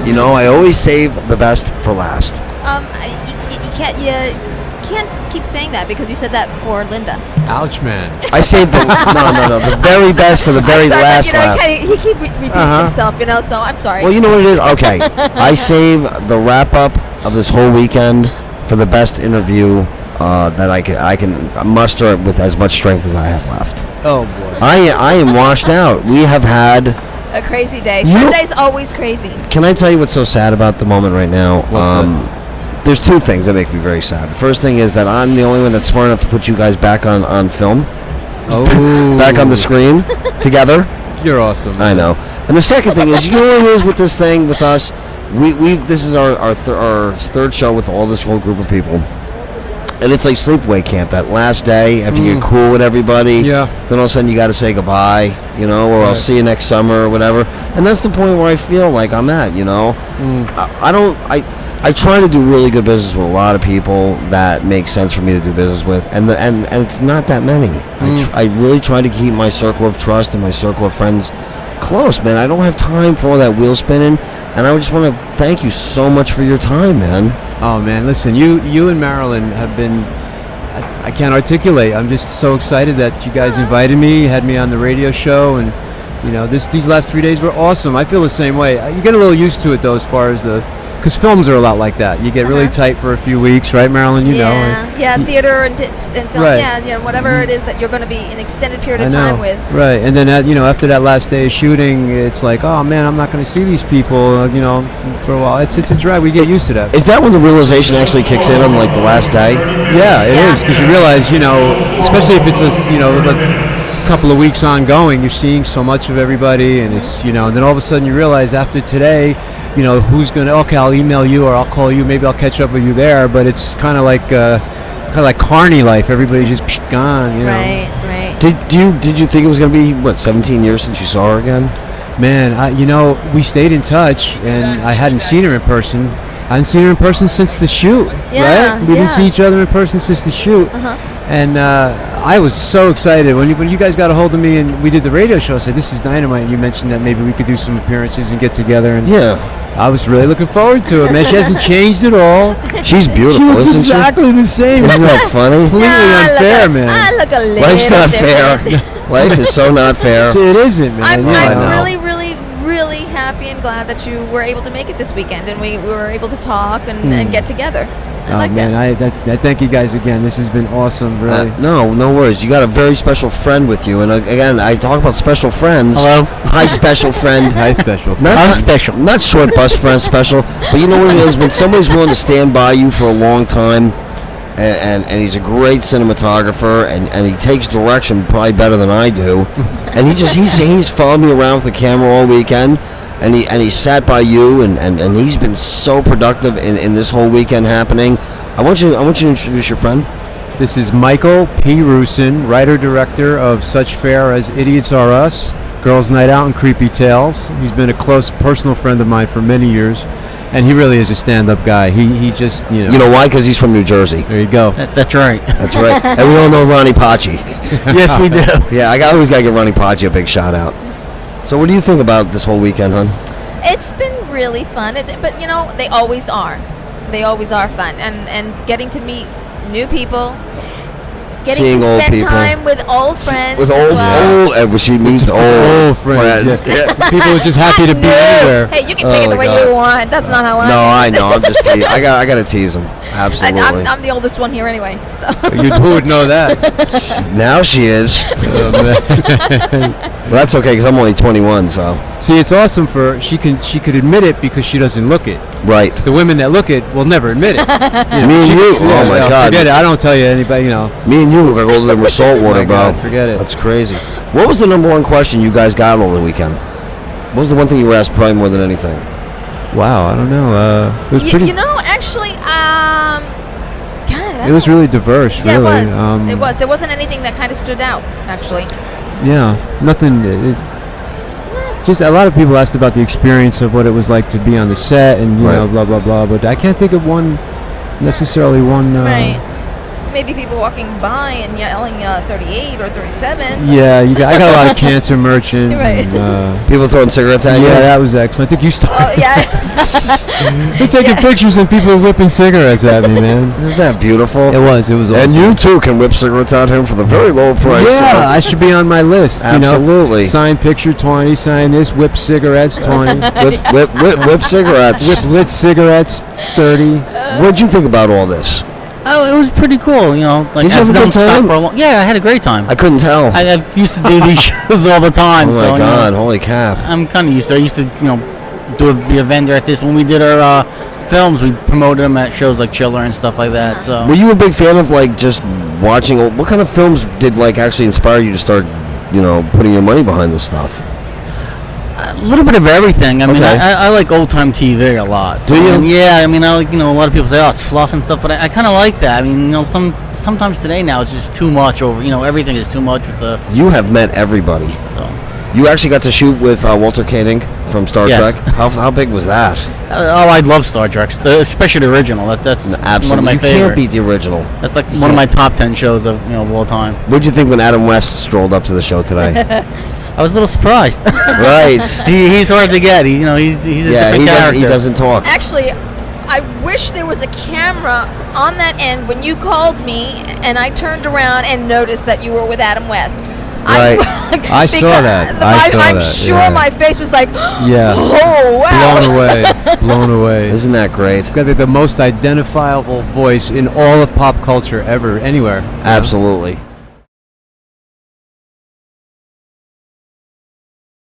You know, I always save the best for last. You can't keep saying that because you said that for Linda. Ouch, man. I save the the very best for the very last. He keeps repeats himself, so I'm sorry. Well, you know what it is? Okay. I save the wrap-up of this whole weekend for the best interview that I can muster with as much strength as I have left. Oh, boy. I am washed out. We have had a crazy day. Sunday's always crazy. Can I tell you what's so sad about the moment right now? There's two things that make me very sad. The first thing is that I'm the only one that's smart enough to put you guys back on film. Oh. Back on the screen together. You're awesome. I know. And the second thing is, you know what it is with this thing with us? This is our third show with all this whole group of people. And it's like sleepaway camp, that last day after you get cool with everybody. Yeah. Then all of a sudden you got to say goodbye, or I'll see you next summer or whatever. And that's the point where I feel like I'm at, I try to do really good business with a lot of people that make sense for me to do business with, and it's not that many. I really try to keep my circle of trust and my circle of friends close, man. I don't have time for all that wheel spinning, and I just want to thank you so much for your time, man. Oh, man, listen, you and Marilyn have been, I can't articulate. I'm just so excited that you guys invited me, had me on the radio show, and, these last 3 days were awesome. I feel the same way. You get a little used to it, though, as far as because films are a lot like that. You get really tight for a few weeks, right, Marilyn? You know. Yeah, theater and film. Right. Yeah, whatever it is that you're going to be an extended period of time with. Right, and then after that last day of shooting, it's like, oh man, I'm not going to see these people, for a while. It's a drag. We get used to that. Is that when the realization actually kicks in on like the last day? Yeah, it is, because you realize, especially if it's a couple of weeks ongoing, you're seeing so much of everybody, and it's and then all of a sudden you realize after today, who's gonna? Okay, I'll email you or I'll call you. Maybe I'll catch up with you there. But it's kind of like Carney life. Everybody's just gone. Right. Did you think it was gonna be 17 years since you saw her again? Man, we stayed in touch, and I hadn't seen her in person. I hadn't seen her in person since the shoot. Yeah, right? We didn't see each other in person since the shoot. And I was so excited when you guys got a hold of me and we did the radio show. I said, "This is dynamite," and you mentioned that maybe we could do some appearances and get together. And I was really looking forward to it, man. She hasn't changed at all. She's beautiful. She looks exactly the same. Isn't that funny? Completely unfair, man. I look a little Life's not different. fair. Life is so not fair. It isn't, man. I'm really, really happy and glad that you were able to make it this weekend, and we were able to talk and get together. I thank you guys again. This has been awesome, really. No worries. You got a very special friend with you, and again, I talk about special friends. Hello. Hi, special friend. Hi, special friend. Not special. Not short bus friend special, but you know what it is? When somebody's willing to stand by you for a long time, and he's a great cinematographer, and he takes direction probably better than I do, and he's followed me around with the camera all weekend. And he sat by you, and he's been so productive in this whole weekend happening. I want you to introduce your friend. This is Michael P. Rusin, writer-director of such fare as Idiots Are Us, Girls Night Out, and Creepy Tales. He's been a close personal friend of mine for many years, and he really is a stand-up guy. He just, You know why? Because he's from New Jersey. There you go. That's right. That's right. And we all know Ronnie Paci. Yes, we do. Yeah, I always got to give Ronnie Paci a big shout-out. So what do you think about this whole weekend, hon? It's been really fun, but they always are. They always are fun, and getting to meet new people, getting to spend time with old friends. With old, she meets old friends. Yeah. People are just happy to be anywhere. Hey, you can take it the way you want. That's not how I. No, I know. I'm just teasing. I got to tease him. Absolutely. I'm the oldest one here anyway. So. Who would know that? Now she is. Well, that's okay because I'm only 21. So. See, it's awesome for she could admit it because she doesn't look it. Right. The women that look it will never admit it. Me and you. Oh my God. Forget it. I don't tell you anybody. Me and you look like older than salt water, bro. God, forget it. That's crazy. What was the number one question you guys got over the weekend? What was the one thing you were asked probably more than anything? Wow, I don't know. It was pretty. Actually, it was really diverse. Yeah, really. It was. There wasn't anything that kind of stood out, actually. Yeah, nothing. Just a lot of people asked about the experience of what it was like to be on the set, and blah blah blah. But I can't think of one necessarily. Right. maybe people walking by and yelling 38 or 37. Yeah, I got a lot of cancer merchant. Right. And, People throwing cigarettes at you. yeah, that was excellent. I think you started. Oh, yeah. They're taking pictures and people are whipping cigarettes at me, man. Isn't that beautiful? It was awesome. And you too can whip cigarettes at him for the very low price. Yeah, I should be on my list. Absolutely. You know, sign picture 20, sign this, whip cigarettes 20, whip cigarettes. whip lit cigarettes 30. What'd you think about all this? Oh, it was pretty cool, you know. Like, Did you have a good time? For a long, yeah, I had a great time. I couldn't tell. I used to do these shows all the time. Oh so, my God! You know, Holy cap! I'm kind of used to it. I used to, be a vendor at this. When we did our films, we promoted them at shows like Chiller and stuff like that. So. Were you a big fan of like just watching? What kind of films did like actually inspire you to start, putting your money behind this stuff? A little bit of everything. I mean, Okay. I like old time TV a lot. So, Do you? I mean, yeah, I mean, I like, a lot of people say, oh, it's fluff and stuff, but I kind of like that. I mean, sometimes today now it's just too much over. Everything is too much with the. You have met everybody. So. You actually got to shoot with Walter Koenig from Star Yes. Trek. How big was that? I love Star Trek, especially the original. That's Absolutely. one of my you favorite. can't beat the original. That's like one of my top 10 shows of all time. What'd you think when Adam West strolled up to the show today? I was a little surprised. Right. He's hard to get. He's a different character. He doesn't talk. Actually, I wish there was a camera on that end when you called me and I turned around and noticed that you were with Adam West. Right. I saw that. I'm sure yeah. my face was like, Yeah. oh, wow. Blown away. Isn't that great? It's got to be the most identifiable voice in all of pop culture ever, anywhere. Absolutely.